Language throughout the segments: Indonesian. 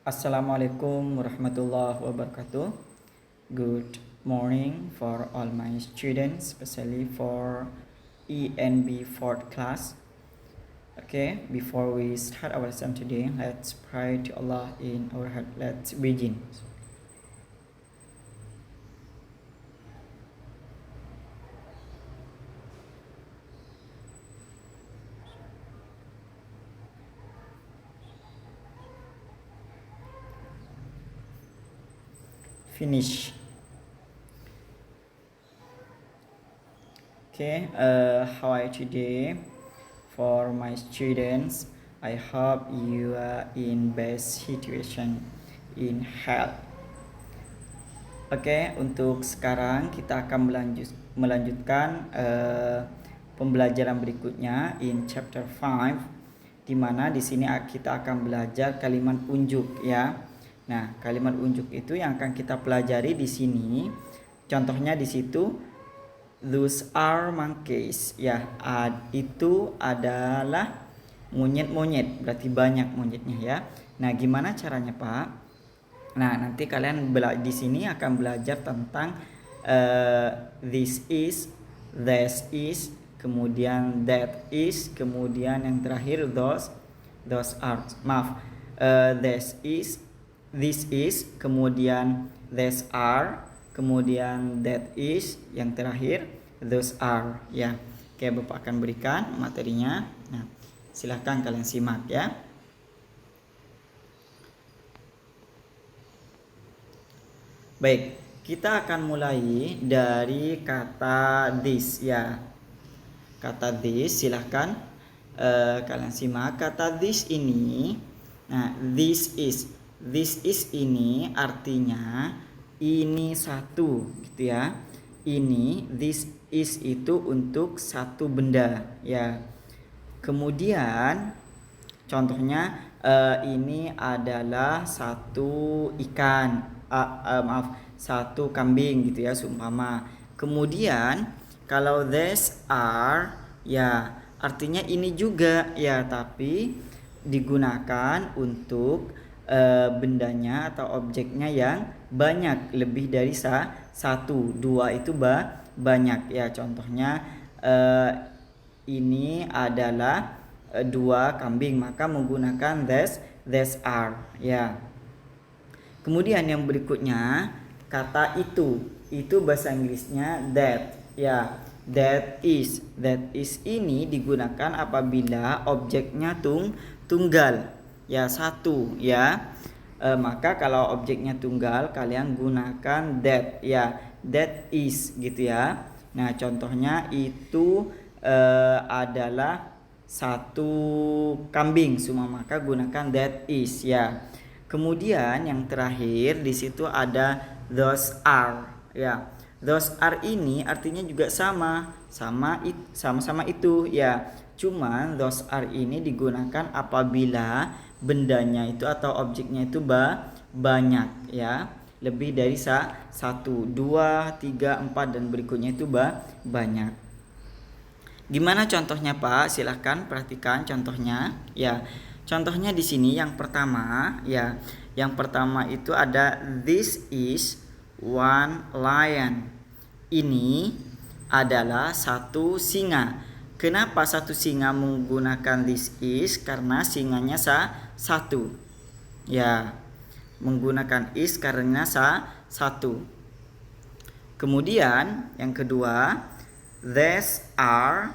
Assalamualaikum warahmatullahi wabarakatuh. Good morning for all my students, especially for ENB fourth class. Okay, before we start our lesson today, let's pray to Allah in our heart. Let's begin. Finish. Okay, how are you today? For my students, I hope you are in best situation in health. Oke, untuk sekarang kita akan melanjutkan pembelajaran berikutnya in chapter 5, di mana di sini kita akan belajar kalimat unjuk ya. Nah, kalimat unjuk itu yang akan kita pelajari di sini. Contohnya di situ those are monkeys ya. Itu adalah monyet-monyet, berarti banyak monyetnya ya. Nah, gimana caranya, Pak? Nah, nanti kalian di sini akan belajar tentang this is, this is, kemudian that is, kemudian yang terakhir those are. This is, kemudian these are, kemudian that is, yang terakhir those are ya. Oke, Bapak akan berikan materinya. Nah, silahkan kalian simak ya. Baik, kita akan mulai dari kata this ya. Kata this, silahkan kalian simak. Kata this ini, nah this is ini artinya ini satu gitu ya. Ini this is itu untuk satu benda ya. Kemudian contohnya ini adalah satu ikan. Satu kambing gitu ya, seumpama. Kemudian kalau these are ya artinya ini juga ya, tapi digunakan untuk bendanya atau objeknya yang banyak, lebih dari satu. Dua itu banyak ya. Contohnya ini adalah dua kambing, maka menggunakan these are ya. Kemudian yang berikutnya kata itu bahasa Inggrisnya that ya. That is ini digunakan apabila objeknya tunggal ya, satu ya. Maka kalau objeknya tunggal kalian gunakan that ya, that is gitu ya. Nah, contohnya itu adalah satu kambing semua, maka gunakan that is ya. Kemudian yang terakhir di situ ada those are ya. Those are ini artinya juga sama-sama itu ya. Cuman those are ini digunakan apabila bendanya itu atau objeknya itu banyak ya. Lebih dari satu, dua, tiga, empat dan berikutnya itu banyak. Gimana contohnya, Pak? Silahkan perhatikan contohnya ya. Contohnya di sini yang pertama ya. Yang pertama itu ada this is one lion. Ini adalah satu singa. Kenapa satu singa menggunakan this is? Karena singanya satu. Ya. Menggunakan is karena satu. Kemudian yang kedua, these are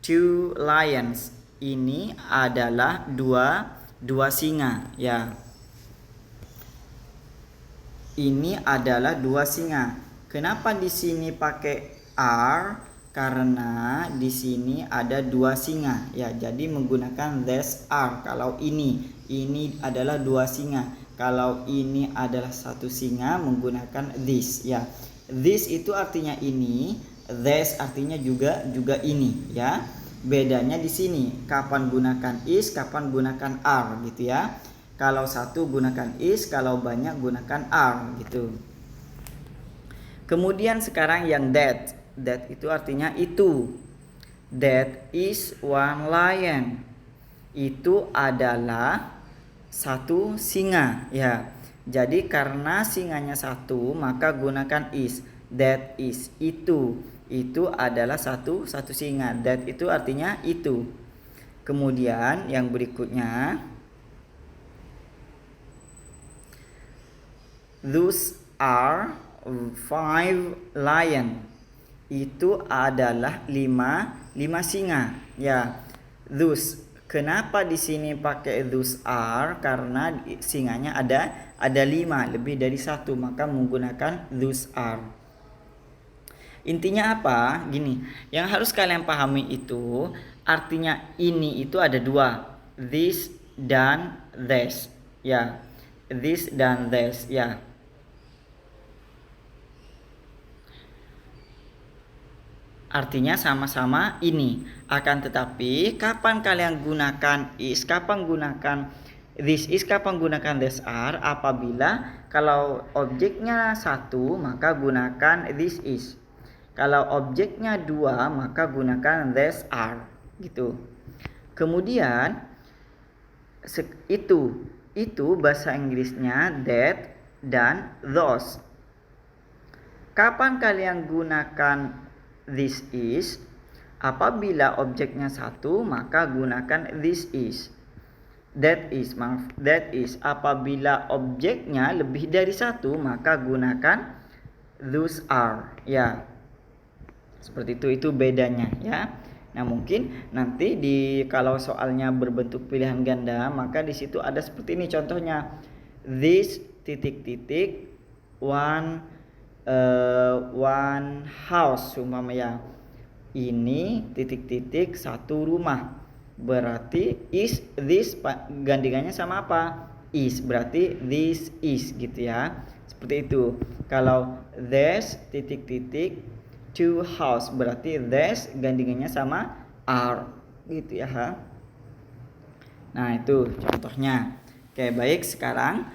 two lions. Ini adalah dua singa ya. Ini adalah dua singa. Kenapa di sini pakai are? Karena di sini ada dua singa ya. Jadi menggunakan these are. Kalau ini adalah dua singa. Kalau ini adalah satu singa menggunakan this ya. This itu artinya ini, this artinya juga ini ya. Bedanya di sini kapan gunakan is, kapan gunakan are gitu ya. Kalau satu gunakan is, kalau banyak gunakan are gitu. Kemudian sekarang yang that itu artinya itu. That is one lion. Itu adalah satu singa ya. Jadi karena singanya satu maka gunakan is. That is, itu adalah satu singa. That itu artinya itu. Kemudian yang berikutnya, those are 5 lion. Itu adalah 5 singa ya. Those, kenapa di sini pakai those are? Karena singanya ada 5, lebih dari 1, maka menggunakan those are. Intinya apa? Gini, yang harus kalian pahami itu artinya ini itu ada 2, this dan this ya. This dan this ya. Artinya sama-sama ini. Akan tetapi kapan kalian gunakan is, kapan gunakan this is, kapan gunakan this are? Apabila kalau objeknya 1 maka gunakan this is. Kalau objeknya 2 maka gunakan these are gitu. Kemudian itu bahasa Inggrisnya that dan those. Kapan kalian gunakan this is? Apabila objeknya 1 maka gunakan this is. That is. Apabila objeknya lebih dari 1 maka gunakan those are ya. Seperti itu bedanya ya. Nah, mungkin nanti kalau soalnya berbentuk pilihan ganda, maka di situ ada seperti ini contohnya. This ... one house umpamanya. Ini ... satu rumah. Berarti is this gandengannya sama apa? Is, berarti this is gitu ya. Seperti itu. Kalau there's ... two house, berarti there's gandengannya sama are gitu ya. Nah, itu contohnya. Oke, baik, sekarang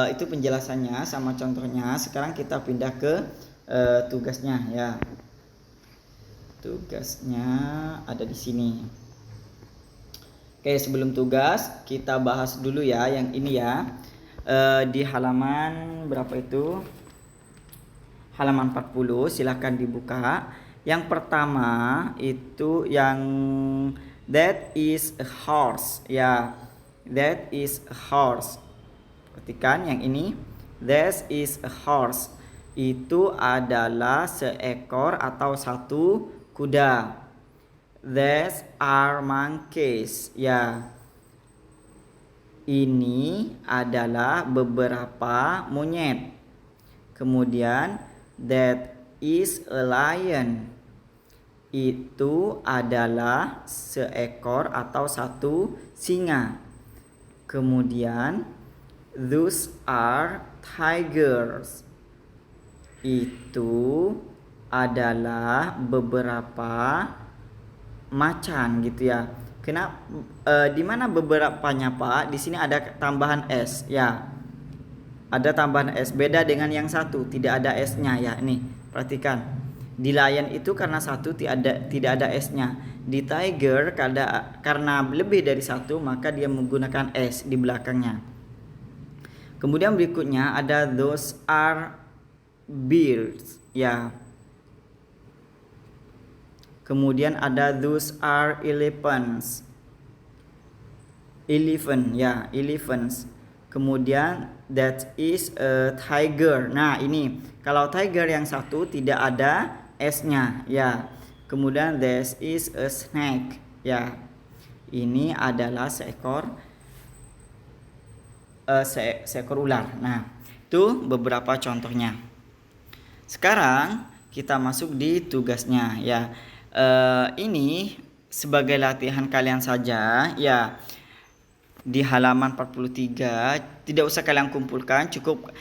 itu penjelasannya sama contohnya. Sekarang kita pindah ke tugasnya ya. Tugasnya ada di sini. Oke, sebelum tugas kita bahas dulu ya yang ini ya. Di halaman berapa itu? Halaman 40, silahkan dibuka. Yang pertama itu yang that is a horse ya. That is a horse. Perhatikan yang ini. That is a horse. Itu adalah seekor atau satu kuda. These are monkeys ya. Ini adalah beberapa monyet. Kemudian that is a lion. Itu adalah seekor atau satu singa. Kemudian those are tigers. Itu adalah beberapa macan gitu ya. Di mana beberapanya Pak? Di sini ada tambahan s ya. Ada tambahan S, beda dengan yang satu, tidak ada S-nya ya. Nih, perhatikan. Di lion itu karena satu tidak ada S-nya. Di tiger karena lebih dari satu maka dia menggunakan S di belakangnya. Kemudian berikutnya ada those are birds ya. Kemudian ada those are elephants. Elephants. Kemudian that is a tiger. Nah, ini kalau tiger yang satu tidak ada S-nya ya. Kemudian this is a snake ya. Ini adalah seekor ular. Nah, itu beberapa contohnya. Sekarang kita masuk di tugasnya ya. Ini sebagai latihan kalian saja ya. Di halaman 43 tidak usah kalian kumpulkan, cukup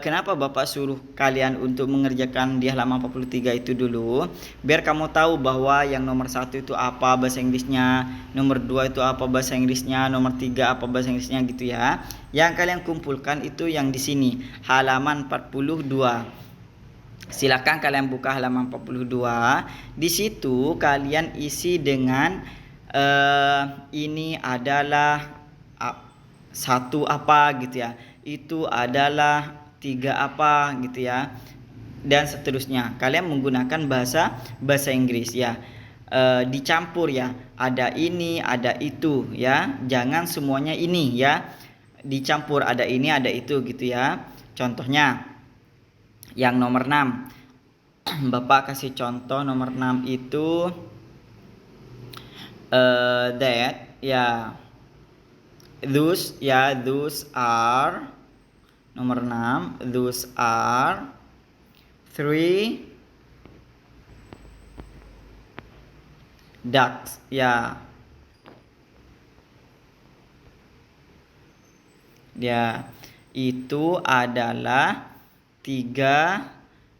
kenapa Bapak suruh kalian untuk mengerjakan di halaman 43 itu dulu, biar kamu tahu bahwa yang nomor 1 itu apa bahasa Inggrisnya, nomor 2 itu apa bahasa Inggrisnya, nomor 3 apa bahasa Inggrisnya gitu ya. Yang kalian kumpulkan itu yang di sini halaman 42. Silakan kalian buka halaman 42. Di situ kalian isi dengan ini adalah satu apa gitu ya, itu adalah tiga apa gitu ya, dan seterusnya. Kalian menggunakan bahasa Inggris ya. Dicampur ya, ada ini ada itu ya, jangan semuanya ini ya, dicampur ada ini ada itu gitu ya. Contohnya yang nomor 6, Bapak kasih contoh nomor 6 itu that ya, those ya, those are nomor 6, those are 3 ducks ya. Ya, itu adalah 3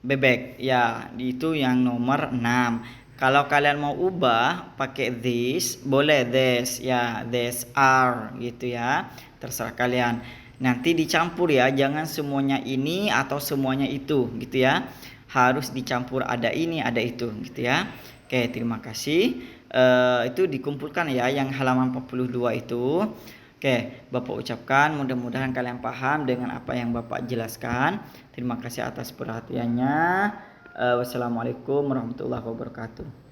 bebek ya, itu yang nomor 6. Kalau kalian mau ubah pakai this, boleh this ya, this are gitu ya, terserah kalian. Nanti dicampur ya, jangan semuanya ini atau semuanya itu gitu ya, harus dicampur, ada ini ada itu gitu ya. Oke, terima kasih. Itu dikumpulkan ya yang halaman 42 itu. Oke, Bapak ucapkan mudah-mudahan kalian paham dengan apa yang Bapak jelaskan. Terima kasih atas perhatiannya. Wassalamualaikum warahmatullahi wabarakatuh.